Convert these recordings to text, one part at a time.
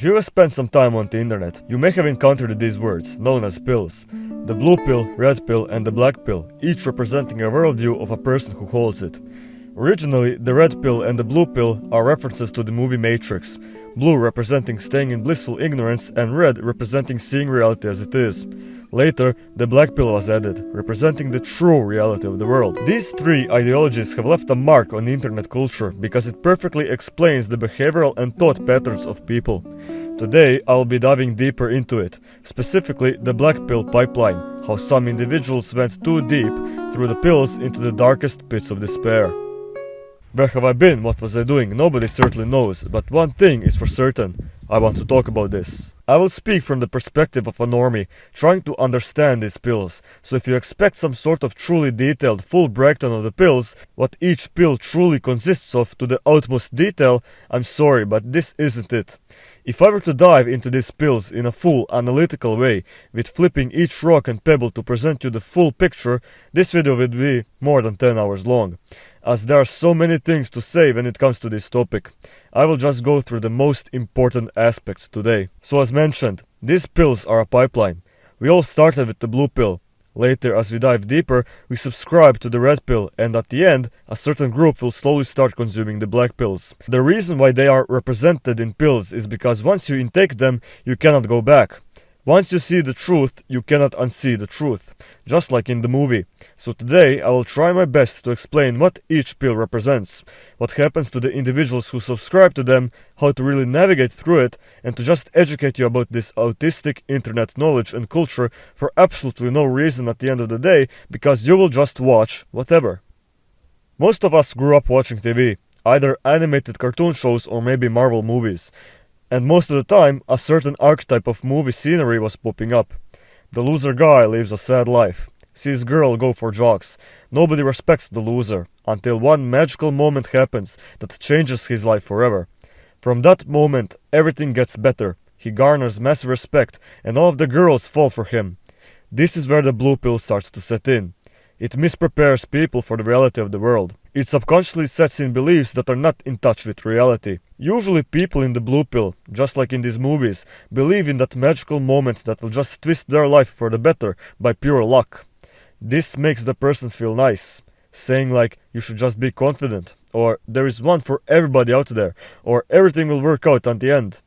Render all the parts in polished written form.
If you have spent some time on the internet, you may have encountered these words, known as pills. The blue pill, red pill and the black pill, each representing a worldview of a person who holds it. Originally, the red pill and the blue pill are references to the movie Matrix, blue representing staying in blissful ignorance and red representing seeing reality as it is. Later, the black pill was added, representing the true reality of the world. These three ideologies have left a mark on internet culture because it perfectly explains the behavioral and thought patterns of people. Today, I'll be diving deeper into it, specifically the black pill pipeline, how some individuals went too deep through the pills into the darkest pits of despair. Where have I been? What was I doing? Nobody certainly knows, but one thing is for certain. I want to talk about this. I will speak from the perspective of a normie, trying to understand these pills, so if you expect some sort of truly detailed full breakdown of the pills, what each pill truly consists of to the utmost detail, I'm sorry, but this isn't it. If I were to dive into these pills in a full analytical way, with flipping each rock and pebble to present you the full picture, this video would be more than 10 hours long. As there are so many things to say when it comes to this topic, I will just go through the most important aspects today. So as mentioned, these pills are a pipeline. We all started with the blue pill. Later, as we dive deeper, we subscribe to the red pill, and at the end, a certain group will slowly start consuming the black pills. The reason why they are represented in pills is because once you intake them, you cannot go back. Once you see the truth, you cannot unsee the truth, just like in the movie. So today, I will try my best to explain what each pill represents, what happens to the individuals who subscribe to them, how to really navigate through it, and to just educate you about this autistic internet knowledge and culture for absolutely no reason at the end of the day, because you will just watch whatever. Most of us grew up watching TV, either animated cartoon shows or maybe Marvel movies. And most of the time, a certain archetype of movie scenery was popping up. The loser guy lives a sad life, sees girl go for jogs. Nobody respects the loser, until one magical moment happens that changes his life forever. From that moment, everything gets better. He garners massive respect, and all of the girls fall for him. This is where the blue pill starts to set in. It misprepares people for the reality of the world. It subconsciously sets in beliefs that are not in touch with reality. Usually people in the blue pill, just like in these movies, believe in that magical moment that will just twist their life for the better by pure luck. This makes the person feel nice, saying like, you should just be confident, or there is one for everybody out there, or everything will work out at the end.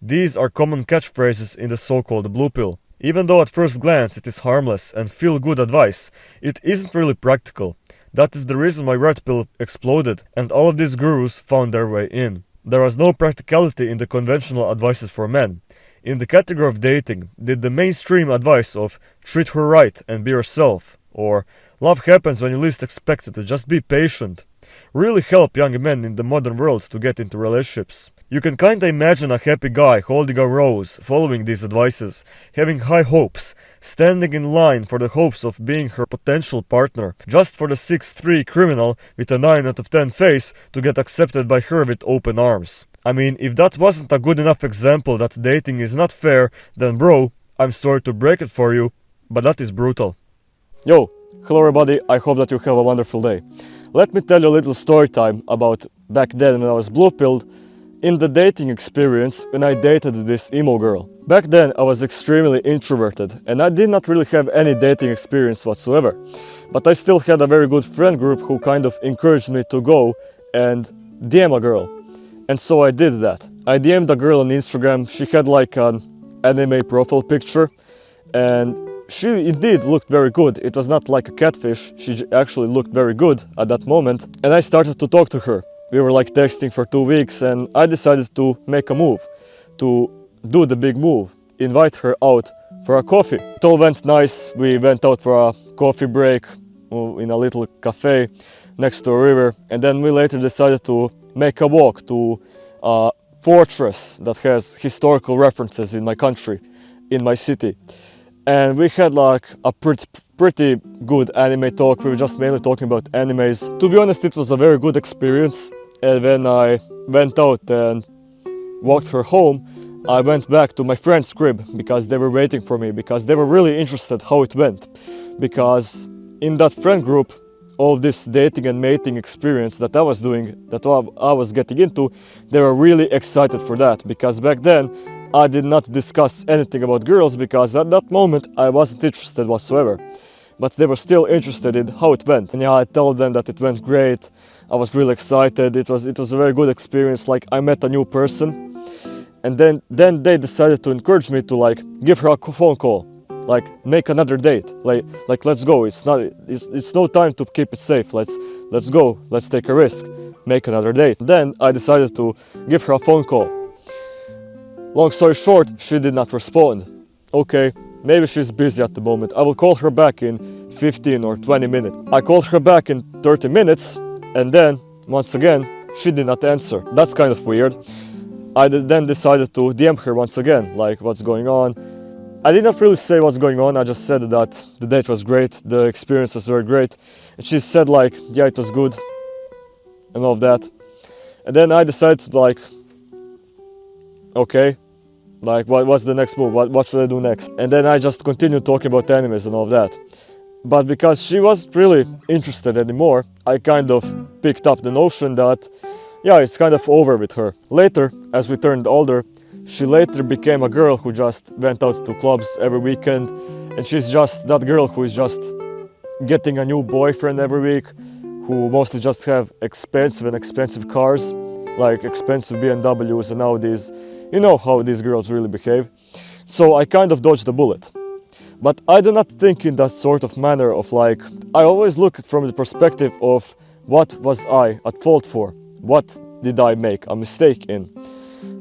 These are common catchphrases in the so-called blue pill. Even though at first glance it is harmless and feel-good advice, it isn't really practical. That is the reason why red pill exploded and all of these gurus found their way in. There was no practicality in the conventional advices for men. In the category of dating, did the mainstream advice of treat her right and be yourself, or love happens when you least expect it, just be patient, really help young men in the modern world to get into relationships? You can kinda imagine a happy guy holding a rose, following these advices, having high hopes, standing in line for the hopes of being her potential partner, just for the 6'3" criminal with a 9 out of 10 face to get accepted by her with open arms. I mean, if that wasn't a good enough example that dating is not fair, then bro, I'm sorry to break it for you, but that is brutal. Yo, hello everybody, I hope that you have a wonderful day. Let me tell you a little story time about back then when I was blue-pilled, in the dating experience when I dated this emo girl. Back then I was extremely introverted and I did not really have any dating experience whatsoever. But I still had a very good friend group who kind of encouraged me to go and DM a girl. And so I did that. I DM'd a girl on Instagram. She had like an anime profile picture and she indeed looked very good. It was not like a catfish. She actually looked very good at that moment. And I started to talk to her. We were like texting for 2 weeks and I decided to make a move, to do the big move, invite her out for a coffee. It all went nice. We went out for a coffee break in a little cafe next to a river, and then we later decided to make a walk to a fortress that has historical references in my country, in my city. And we had like a pretty good anime talk. We were just mainly talking about animes. To be honest, it was a very good experience. And when I went out and walked her home, I went back to my friend's crib because they were waiting for me, because they were really interested how it went. Because in that friend group, all this dating and mating experience that I was doing, that I was getting into, they were really excited for that. Because back then, I did not discuss anything about girls because at that moment I wasn't interested whatsoever. But they were still interested in how it went. And yeah, I told them that it went great. I was really excited. It was a very good experience. Like, I met a new person. And then they decided to encourage me to like give her a phone call, like make another date, like let's go. It's no time to keep it safe. Let's go. Let's take a risk. Make another date. Then I decided to give her a phone call. Long story short, she did not respond. Okay, maybe she's busy at the moment. I will call her back in 15 or 20 minutes. I called her back in 30 minutes, and then once again she did not answer. That's kind of weird. I then decided to DM her once again, like, what's going on. I did not really say what's going on, I just said that the date was great, the experience was very great. And she said like, yeah, it was good, and all of that. And then I decided to like, okay, like what's the next move, what should I do next? And then I just continued talking about animes and all of that. But because she wasn't really interested anymore, I kind of picked up the notion that yeah, it's kind of over with her. Later, as we turned older, she later became a girl who just went out to clubs every weekend, and she's just that girl who is just getting a new boyfriend every week, who mostly just have expensive cars, like expensive BMWs and Audis. You know how these girls really behave. So I kind of dodged the bullet. But I do not think in that sort of manner of like, I always look from the perspective of what was I at fault for? What did I make a mistake in?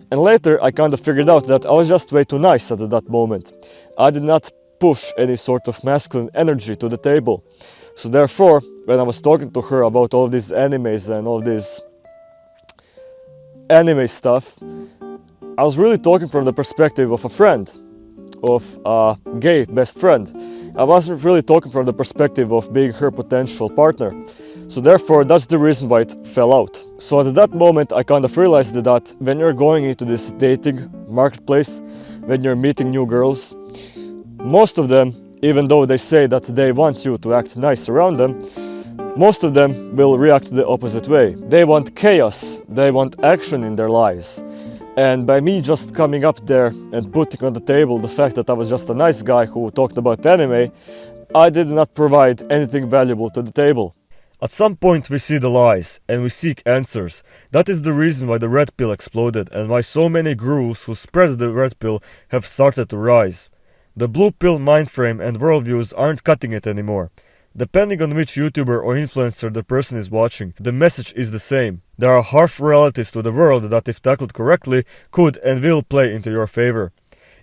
And later I kind of figured out that I was just way too nice at that moment. I did not push any sort of masculine energy to the table. So therefore, when I was talking to her about all these animes and all this anime stuff, I was really talking from the perspective of a friend, of a gay best friend. I wasn't really talking from the perspective of being her potential partner. So therefore, that's the reason why it fell out. So at that moment, I kind of realized that when you're going into this dating marketplace, when you're meeting new girls, most of them, even though they say that they want you to act nice around them, most of them will react the opposite way. They want chaos, they want action in their lives. And by me just coming up there and putting on the table the fact that I was just a nice guy who talked about anime, I did not provide anything valuable to the table. At some point we see the lies, and we seek answers. That is the reason why the red pill exploded, and why so many gurus who spread the red pill have started to rise. The blue pill mind frame and worldviews aren't cutting it anymore. Depending on which YouTuber or influencer the person is watching, the message is the same. There are harsh realities to the world that, if tackled correctly, could and will play into your favor.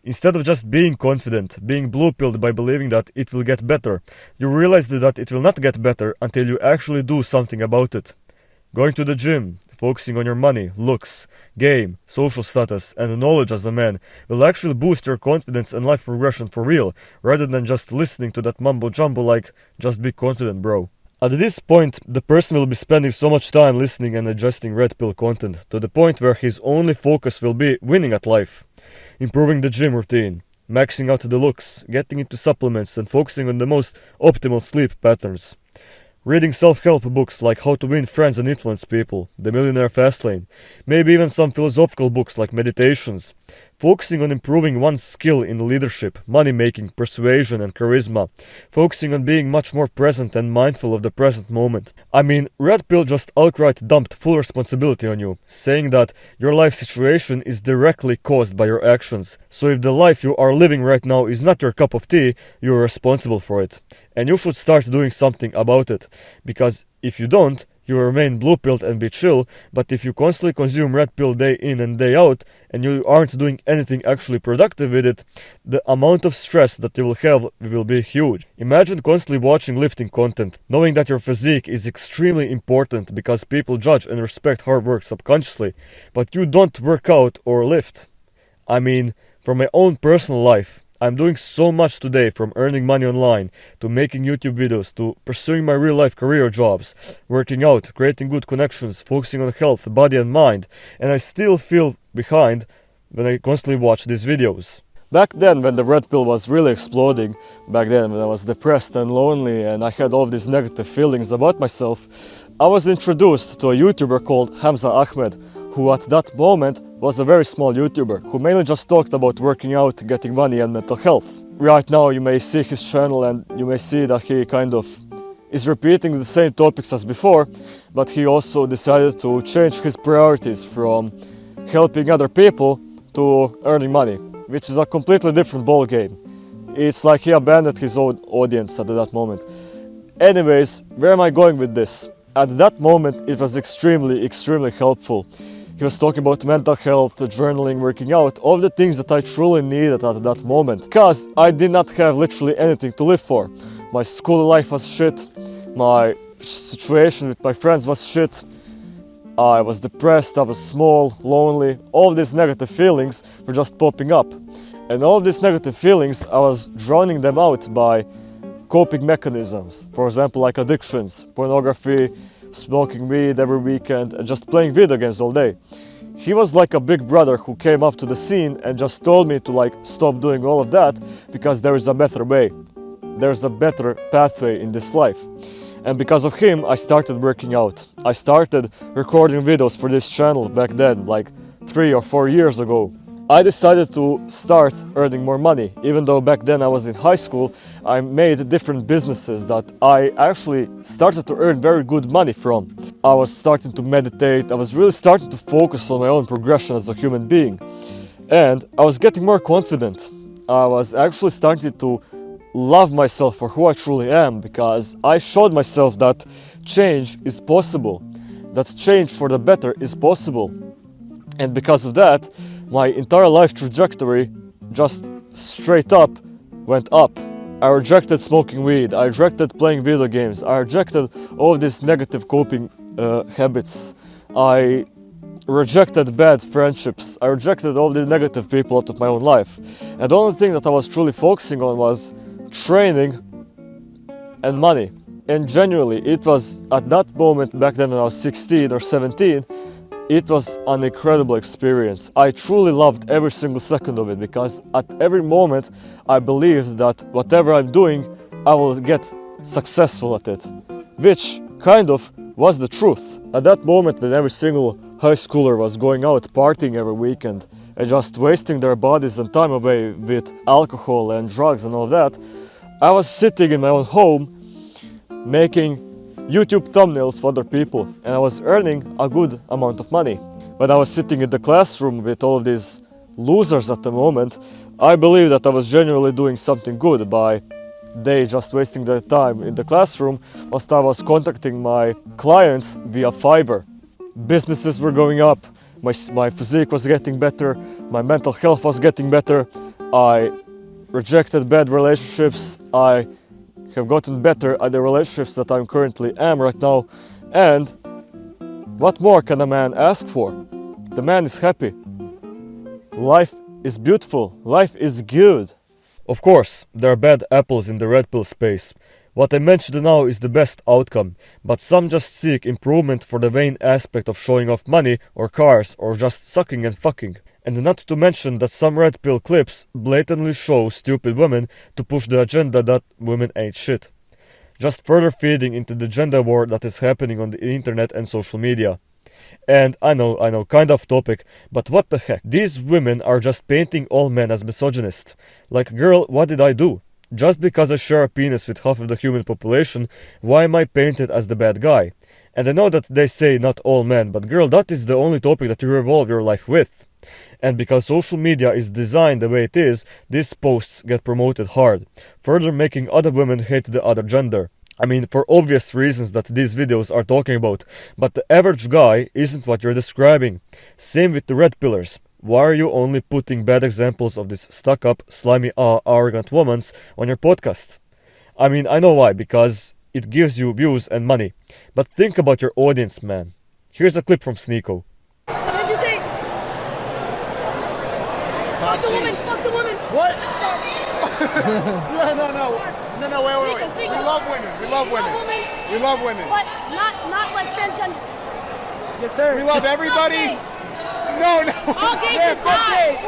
Instead of just being confident, being blue-pilled by believing that it will get better, you realize that it will not get better until you actually do something about it. Going to the gym, focusing on your money, looks, game, social status, and knowledge as a man will actually boost your confidence and life progression for real, rather than just listening to that mumbo-jumbo like, just be confident, bro. At this point, the person will be spending so much time listening and adjusting red pill content, to the point where his only focus will be winning at life. Improving the gym routine, maxing out the looks, getting into supplements and focusing on the most optimal sleep patterns. Reading self-help books like How to Win Friends and Influence People, The Millionaire Fastlane, maybe even some philosophical books like Meditations. Focusing on improving one's skill in leadership, money-making, persuasion and charisma. Focusing on being much more present and mindful of the present moment. I mean, Red Pill just outright dumped full responsibility on you, saying that your life situation is directly caused by your actions. So if the life you are living right now is not your cup of tea, you are responsible for it. And you should start doing something about it. Because if you don't, you will remain blue-pilled and be chill, but if you constantly consume red pill day in and day out, and you aren't doing anything actually productive with it, the amount of stress that you will have will be huge. Imagine constantly watching lifting content, knowing that your physique is extremely important because people judge and respect hard work subconsciously, but you don't work out or lift. I mean, from my own personal life, I'm doing so much today, from earning money online, to making YouTube videos, to pursuing my real-life career jobs, working out, creating good connections, focusing on health, body and mind, and I still feel behind when I constantly watch these videos. Back then, when the red pill was really exploding, back then when I was depressed and lonely and I had all of these negative feelings about myself, I was introduced to a YouTuber called Hamza Ahmed, who at that moment was a very small YouTuber who mainly just talked about working out, getting money and mental health. Right now you may see his channel and you may see that he kind of is repeating the same topics as before, but he also decided to change his priorities from helping other people to earning money, which is a completely different ball game. It's like he abandoned his own audience at that moment. Anyways, where am I going with this? At that moment it was extremely helpful. He was talking about mental health, journaling, working out, all the things that I truly needed at that moment. Because I did not have literally anything to live for. My school life was shit, my situation with my friends was shit, I was depressed, I was small, lonely, all these negative feelings were just popping up. And all these negative feelings, I was drowning them out by coping mechanisms. For example, like addictions, pornography, smoking weed every weekend, and just playing video games all day. He was like a big brother who came up to the scene and just told me to stop doing all of that because there is a better way. There's a better pathway in this life. And because of him, I started working out. I started recording videos for this channel back then, like 3 or 4 years ago. I decided to start earning more money. Even though back then I was in high school, I made different businesses that I actually started to earn very good money from. I was starting to meditate, I was really starting to focus on my own progression as a human being. And I was getting more confident. I was actually starting to love myself for who I truly am, because I showed myself that change is possible, that change for the better is possible. And because of that, my entire life trajectory just straight up went up. I rejected smoking weed, I rejected playing video games, I rejected all of these negative coping habits. I rejected bad friendships, I rejected all these negative people out of my own life. And the only thing that I was truly focusing on was training and money. And genuinely, it was at that moment back then when I was 16 or 17, it was an incredible experience. I truly loved every single second of it, because at every moment I believed that whatever I'm doing, I will get successful at it. Which kind of was the truth. At that moment when every single high schooler was going out partying every weekend and just wasting their bodies and time away with alcohol and drugs and all of that, I was sitting in my own home making YouTube thumbnails for other people, and I was earning a good amount of money. When I was sitting in the classroom with all of these losers at the moment, I believe that I was genuinely doing something good by they just wasting their time in the classroom, whilst I was contacting my clients via Fiverr. Businesses were going up, my physique was getting better, my mental health was getting better, I rejected bad relationships, I have gotten better at the relationships that I currently am right now, and what more can a man ask for? The man is happy. Life is beautiful, life is good. Of course, there are bad apples in the red pill space. What I mentioned now is the best outcome, but some just seek improvement for the vain aspect of showing off money or cars or just sucking and fucking. And not to mention that some red pill clips blatantly show stupid women to push the agenda that women ain't shit. Just further feeding into the gender war that is happening on the internet and social media. And I know, kind of topic, but what the heck? These women are just painting all men as misogynist. Like, girl, what did I do? Just because I share a penis with half of the human population, why am I painted as the bad guy? And I know that they say not all men, but girl, that is the only topic that you revolve your life with. And because social media is designed the way it is, these posts get promoted hard, further making other women hate the other gender. I mean, for obvious reasons that these videos are talking about, but the average guy isn't what you're describing. Same with the red pillars. Why are you only putting bad examples of these stuck-up, slimy, arrogant women on your podcast? I mean, I know why, because it gives you views and money. But think about your audience, man. Here's a clip from Sneeko. What did you say? Fuck the woman, fuck the woman. What? No, wait. Sneeko. We love women. We love women. We love women. But not like transgenders. Yes, sir. We love everybody. No. All gays should die.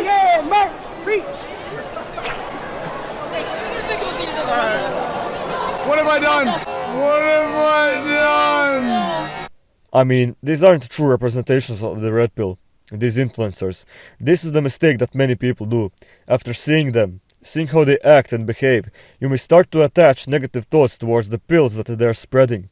Yeah, merch. Preach. What have I done? What have I done? I mean, these aren't true representations of the red pill, these influencers. This is the mistake that many people do. After seeing them, seeing how they act and behave, you may start to attach negative thoughts towards the pills that they're spreading.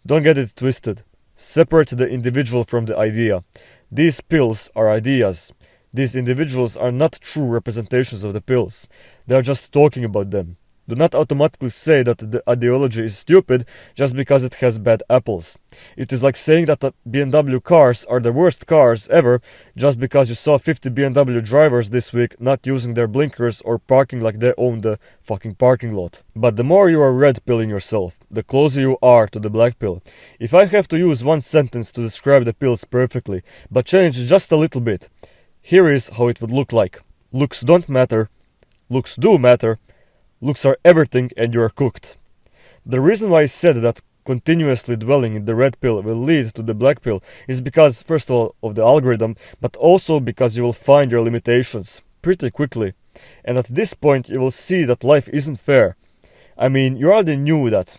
Don't get it twisted. Separate the individual from the idea. These pills are ideas. These individuals are not true representations of the pills. They are just talking about them. Do not automatically say that the ideology is stupid just because it has bad apples. It is like saying that the BMW cars are the worst cars ever just because you saw 50 BMW drivers this week not using their blinkers or parking like they own the fucking parking lot. But the more you are red pilling yourself, the closer you are to the black pill. If I have to use one sentence to describe the pills perfectly, but change just a little bit, here is how it would look like. Looks don't matter. Looks do matter. Looks are everything and you are cooked. The reason why I said that continuously dwelling in the red pill will lead to the black pill is because, first of all, of the algorithm, but also because you will find your limitations pretty quickly. And at this point you will see that life isn't fair. I mean, you already knew that,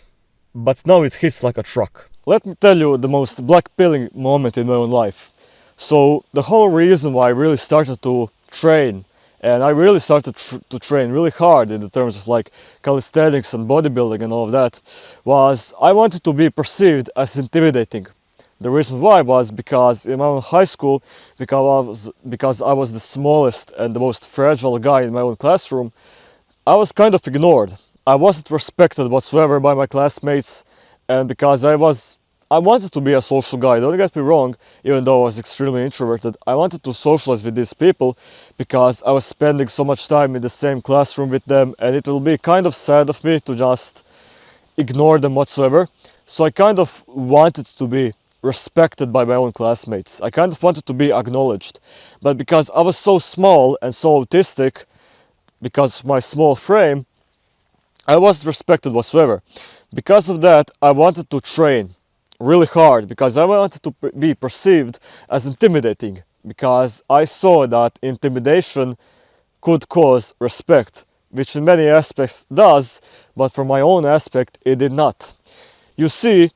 but now it hits like a truck. Let me tell you the most black pilling moment in my own life. So the whole reason why I really started to train, and I really started to train really hard in the terms of like calisthenics and bodybuilding and all of that, was I wanted to be perceived as intimidating. The reason why was because in my own high school, because I was the smallest and the most fragile guy in my own classroom, I was kind of ignored. I wasn't respected whatsoever by my classmates, and because I wanted to be a social guy, don't get me wrong, even though I was extremely introverted. I wanted to socialize with these people because I was spending so much time in the same classroom with them, and it will be kind of sad of me to just ignore them whatsoever. So I kind of wanted to be respected by my own classmates. I kind of wanted to be acknowledged. But because I was so small and so autistic, because of my small frame, I wasn't respected whatsoever. Because of that, I wanted to train really hard because I wanted to be perceived as intimidating, because I saw that intimidation could cause respect, which in many aspects does, but from my own aspect it did not. You see,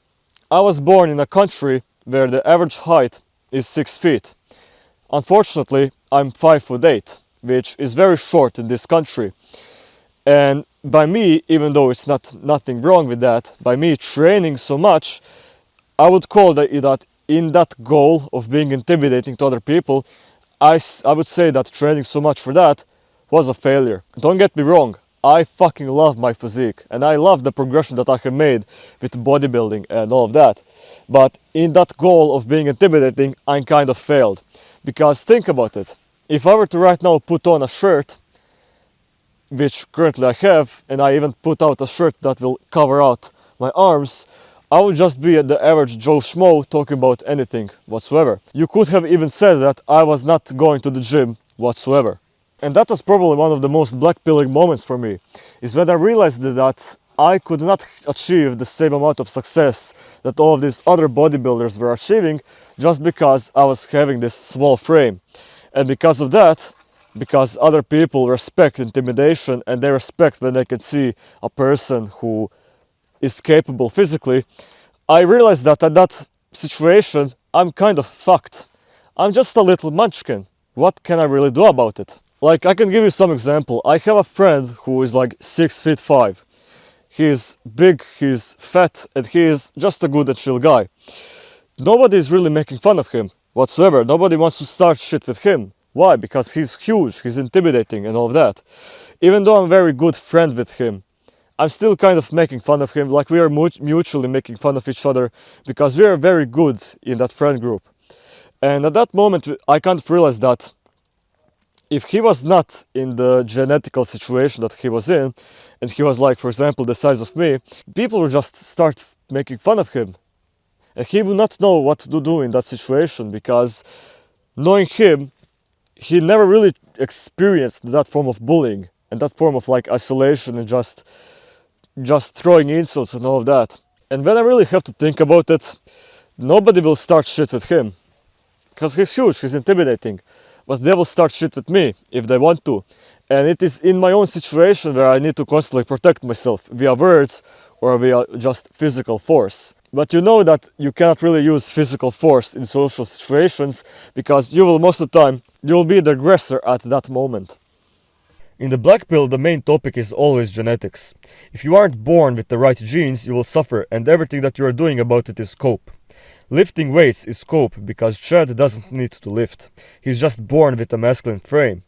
I was born in a country where the average height is 6 feet. Unfortunately, I'm 5'8", which is very short in this country. And by me, even though it's nothing wrong with that, by me training so much, I would call that in that goal of being intimidating to other people, I would say that training so much for that was a failure. Don't get me wrong, I fucking love my physique and I love the progression that I have made with bodybuilding and all of that. But in that goal of being intimidating, I kind of failed. Because think about it, if I were to right now put on a shirt, which currently I have, and I even put out a shirt that will cover out my arms, I would just be the average Joe Schmo talking about anything whatsoever. You could have even said that I was not going to the gym whatsoever. And that was probably one of the most black-pilling moments for me, is when I realized that I could not achieve the same amount of success that all of these other bodybuilders were achieving just because I was having this small frame. And because of that, because other people respect intimidation and they respect when they can see a person who is capable physically, I realized that at that situation I'm kind of fucked. I'm just a little munchkin. What can I really do about it? Like, I can give you some example. I have a friend who is like 6'5". He's big, he's fat, and he is just a good and chill guy. Nobody is really making fun of him whatsoever. Nobody wants to start shit with him. Why? Because he's huge, he's intimidating and all of that. Even though I'm a very good friend with him, I'm still kind of making fun of him, like we are mutually making fun of each other because we are very good in that friend group. And at that moment, I kind of realized that if he was not in the genetical situation that he was in, and he was like, for example, the size of me, people would just start making fun of him. And he would not know what to do in that situation because knowing him, he never really experienced that form of bullying and that form of like isolation and just throwing insults and all of that. And when I really have to think about it, nobody will start shit with him because he's huge, he's intimidating. But they will start shit with me if they want to. And it is in my own situation where I need to constantly protect myself via words or via just physical force. But you know that you cannot really use physical force in social situations because you will most of the time, you will be the aggressor at that moment. In the black pill, the main topic is always genetics. If you aren't born with the right genes, you will suffer, and everything that you are doing about it is cope. Lifting weights is cope because Chad doesn't need to lift. He's just born with a masculine frame.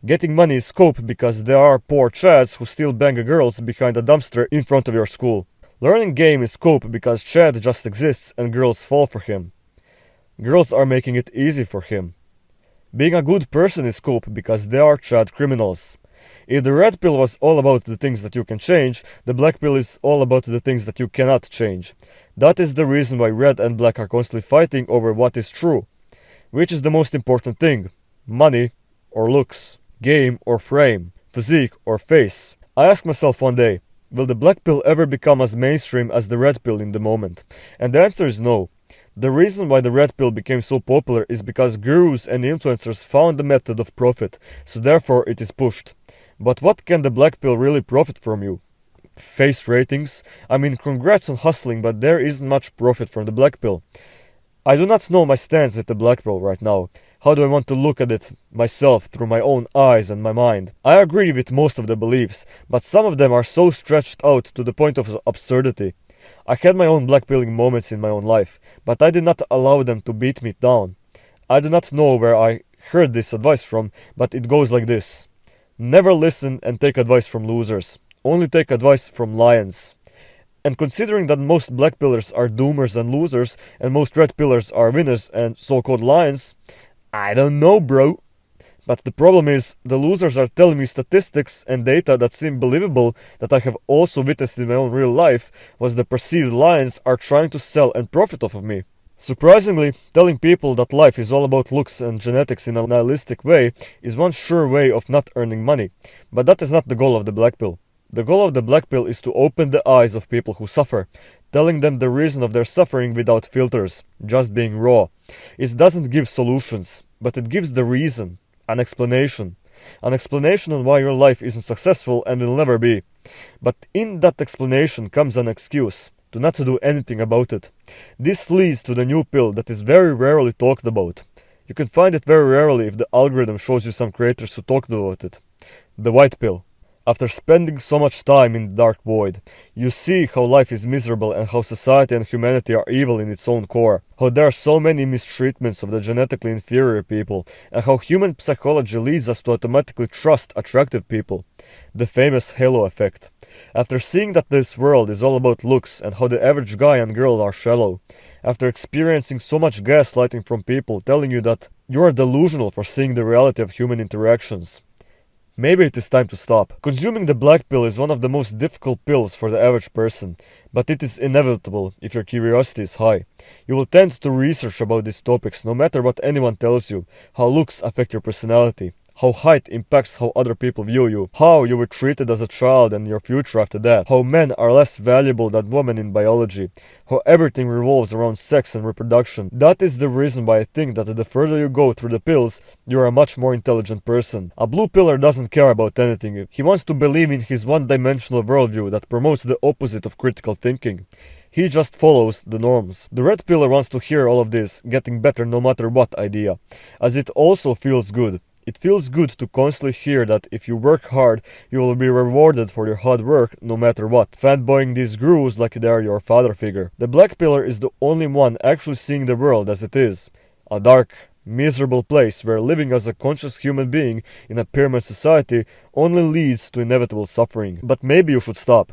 Getting money is cope because there are poor Chads who still bang girls behind a dumpster in front of your school. Learning game is cope because Chad just exists and girls fall for him. Girls are making it easy for him. Being a good person is cope because they are Chad criminals. If the red pill was all about the things that you can change, the black pill is all about the things that you cannot change. That is the reason why red and black are constantly fighting over what is true. Which is the most important thing? Money or looks? Game or frame? Physique or face? I asked myself one day, will the black pill ever become as mainstream as the red pill in the moment? And the answer is no. The reason why the red pill became so popular is because gurus and influencers found the method of profit, so therefore it is pushed. But what can the black pill really profit from you? Face ratings? I mean, congrats on hustling, but there isn't much profit from the black pill. I do not know my stance with the black pill right now. How do I want to look at it myself through my own eyes and my mind? I agree with most of the beliefs, but some of them are so stretched out to the point of absurdity. I had my own blackpilling moments in my own life, but I did not allow them to beat me down. I do not know where I heard this advice from, but it goes like this. Never listen and take advice from losers. Only take advice from lions. And considering that most black pillars are doomers and losers, and most red pillars are winners and so-called lions, I don't know, bro. But the problem is, the losers are telling me statistics and data that seem believable that I have also witnessed in my own real life, was the perceived lions are trying to sell and profit off of me. Surprisingly, telling people that life is all about looks and genetics in a nihilistic way is one sure way of not earning money. But that is not the goal of the black pill. The goal of the black pill is to open the eyes of people who suffer, telling them the reason of their suffering without filters, just being raw. It doesn't give solutions, but it gives the reason, an explanation. An explanation on why your life isn't successful and will never be. But in that explanation comes an excuse to not do anything about it. This leads to the new pill that is very rarely talked about. You can find it very rarely if the algorithm shows you some creators who talked about it. The white pill. After spending so much time in the dark void, you see how life is miserable and how society and humanity are evil in its own core, how there are so many mistreatments of the genetically inferior people, and how human psychology leads us to automatically trust attractive people. The famous halo effect. After seeing that this world is all about looks and how the average guy and girl are shallow, after experiencing so much gaslighting from people telling you that you are delusional for seeing the reality of human interactions, maybe it is time to stop. Consuming the black pill is one of the most difficult pills for the average person, but it is inevitable if your curiosity is high. You will tend to research about these topics no matter what anyone tells you, how looks affect your personality, how height impacts how other people view you, how you were treated as a child and your future after that, how men are less valuable than women in biology, how everything revolves around sex and reproduction. That is the reason why I think that the further you go through the pills, you are a much more intelligent person. A blue pillar doesn't care about anything. He wants to believe in his one-dimensional worldview that promotes the opposite of critical thinking. He just follows the norms. The red pillar wants to hear all of this, getting better no matter what idea, as it also feels good. It feels good to constantly hear that if you work hard, you will be rewarded for your hard work no matter what, fanboying these gurus like they are your father figure. The black pillar is the only one actually seeing the world as it is. A dark, miserable place where living as a conscious human being in a pyramid society only leads to inevitable suffering. But maybe you should stop.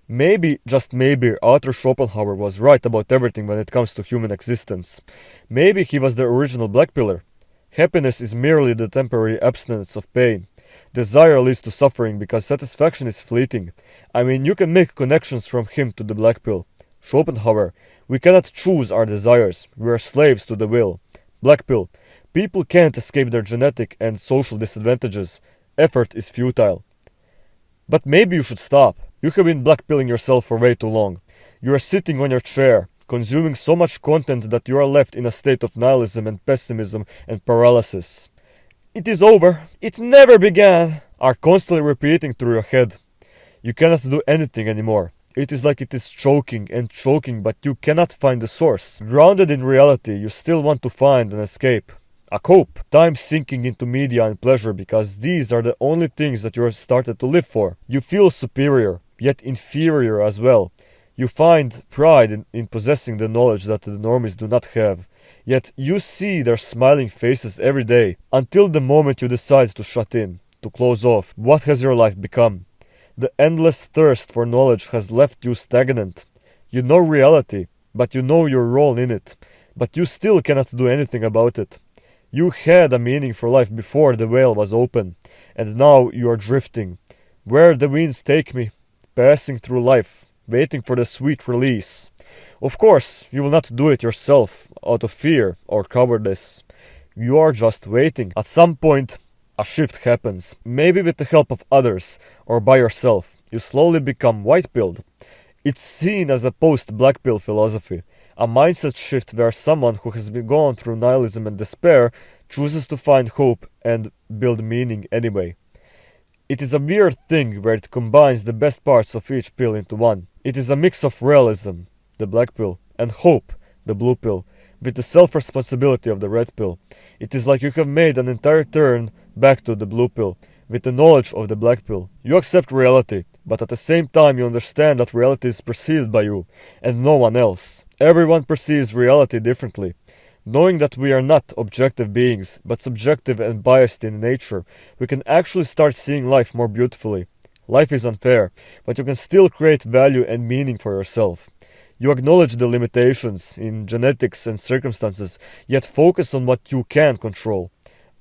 Maybe, just maybe, Arthur Schopenhauer was right about everything when it comes to human existence. Maybe he was the original black pillar. Happiness is merely the temporary abstinence of pain. Desire leads to suffering because satisfaction is fleeting. I mean, you can make connections from him to the black pill. Schopenhauer, we cannot choose our desires. We are slaves to the will. Black pill, people can't escape their genetic and social disadvantages. Effort is futile. But maybe you should stop. You have been blackpilling yourself for way too long. You are sitting on your chair, consuming so much content that you are left in a state of nihilism and pessimism and paralysis. It is over. It never began. Are constantly repeating through your head. You cannot do anything anymore. It is like it is choking and choking, but you cannot find the source. Grounded in reality, you still want to find an escape. A cope. Time sinking into media and pleasure because these are the only things that you are started to live for. You feel superior, yet inferior as well. You find pride in possessing the knowledge that the normies do not have. Yet you see their smiling faces every day, until the moment you decide to shut in, to close off. What has your life become? The endless thirst for knowledge has left you stagnant. You know reality, but you know your role in it, but you still cannot do anything about it. You had a meaning for life before the veil was open, and now you are drifting. Where the winds take me, passing through life, waiting for the sweet release. Of course, you will not do it yourself, out of fear or cowardice. You are just waiting. At some point, a shift happens. Maybe with the help of others, or by yourself. You slowly become white-pilled. It's seen as a post-black pill philosophy. A mindset shift where someone who has been gone through nihilism and despair chooses to find hope and build meaning anyway. It is a weird thing where it combines the best parts of each pill into one. It is a mix of realism, the black pill, and hope, the blue pill, with the self-responsibility of the red pill. It is like you have made an entire turn back to the blue pill, with the knowledge of the black pill. You accept reality, but at the same time you understand that reality is perceived by you, and no one else. Everyone perceives reality differently. Knowing that we are not objective beings, but subjective and biased in nature, we can actually start seeing life more beautifully. Life is unfair, but you can still create value and meaning for yourself. You acknowledge the limitations in genetics and circumstances, yet focus on what you can control.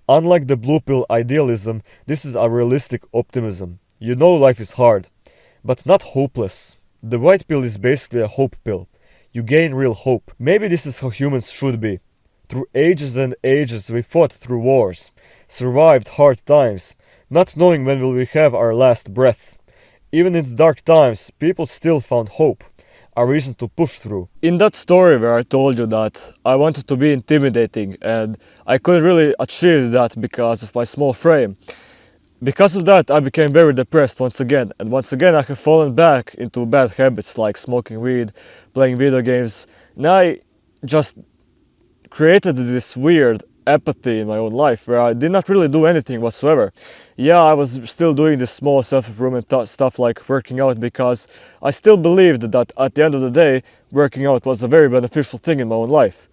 Unlike the blue pill idealism, this is a realistic optimism. You know life is hard, but not hopeless. The white pill is basically a hope pill. You gain real hope. Maybe this is how humans should be. Through ages and ages we fought through wars, survived hard times, not knowing when will we have our last breath. Even in the dark times, people still found hope, a reason to push through. In that story where I told you that I wanted to be intimidating and I couldn't really achieve that because of my small frame, because of that I became very depressed once again, and once again I have fallen back into bad habits like smoking weed, playing video games, and I just created this weird apathy in my own life where I did not really do anything whatsoever. Yeah, I was still doing this small self-improvement stuff like working out because I still believed that at the end of the day, working out was a very beneficial thing in my own life.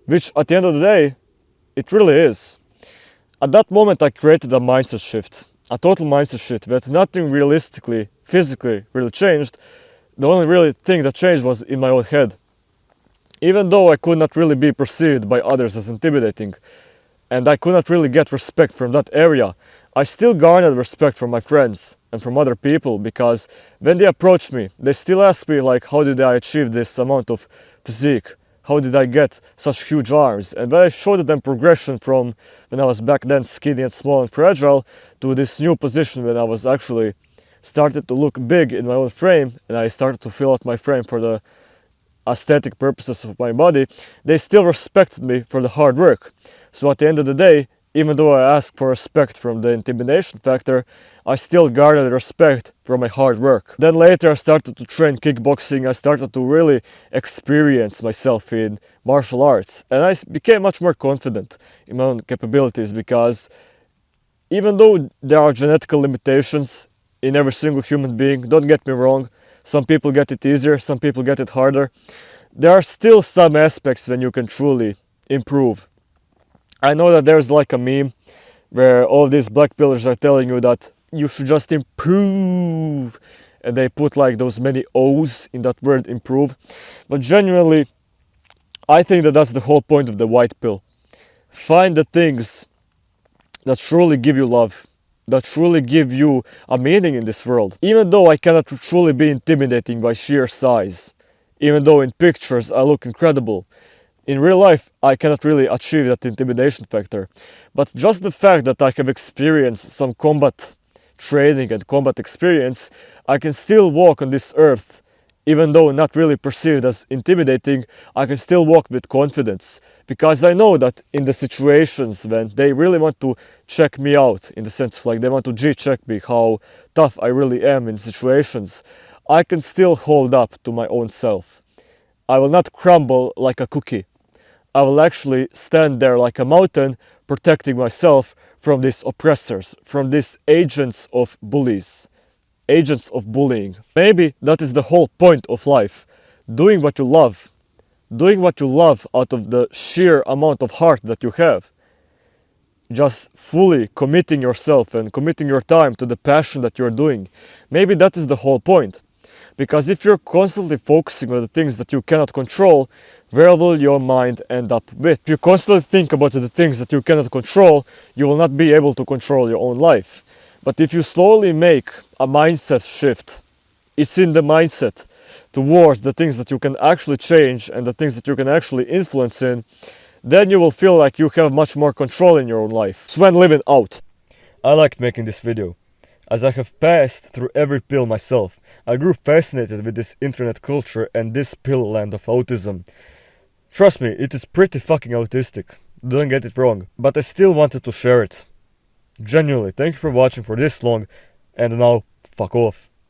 Which at the end of the day, it really is. At that moment I created a mindset shift, a total mindset shift, but nothing realistically, physically really changed. The only really thing that changed was in my own head. Even though I could not really be perceived by others as intimidating, and I could not really get respect from that area, I still garnered respect from my friends and from other people, because when they approach me, they still ask me like, how did I achieve this amount of physique? How did I get such huge arms? And when I showed them progression from when I was back then skinny and small and fragile to this new position when I was actually started to look big in my own frame, and I started to fill out my frame for the aesthetic purposes of my body, they still respected me for the hard work. So at the end of the day, even though I asked for respect from the intimidation factor, I still garnered respect for my hard work. Then later I started to train kickboxing, I started to really experience myself in martial arts, and I became much more confident in my own capabilities, because even though there are genetic limitations in every single human being, don't get me wrong, some people get it easier, some people get it harder. There are still some aspects when you can truly improve. I know that there's like a meme where all these black pillars are telling you that you should just improve, and they put like those many O's in that word improve. But genuinely, I think that that's the whole point of the white pill. Find the things that truly give you love, that truly give you a meaning in this world. Even though I cannot truly be intimidating by sheer size, even though in pictures I look incredible, in real life I cannot really achieve that intimidation factor. But just the fact that I have experienced some combat training and combat experience, I can still walk on this earth. Even though not really perceived as intimidating, I can still walk with confidence, because I know that in the situations when they really want to check me out, in the sense of like they want to G-check me how tough I really am in situations, I can still hold up to my own self. I will not crumble like a cookie. I will actually stand there like a mountain, protecting myself from these oppressors, from these agents of bullies, agents of bullying. Maybe that is the whole point of life. Doing what you love. Doing what you love out of the sheer amount of heart that you have. Just fully committing yourself and committing your time to the passion that you're doing. Maybe that is the whole point. Because if you're constantly focusing on the things that you cannot control, where will your mind end up with? If you constantly think about the things that you cannot control, you will not be able to control your own life. But if you slowly make a mindset shift, it's in the mindset towards the things that you can actually change and the things that you can actually influence in, then you will feel like you have much more control in your own life. Swen Livin out. I liked making this video. As I have passed through every pill myself, I grew fascinated with this internet culture and this pill land of autism. Trust me, it is pretty fucking autistic. Don't get it wrong. But I still wanted to share it. Genuinely, thank you for watching for this long, and now, fuck off.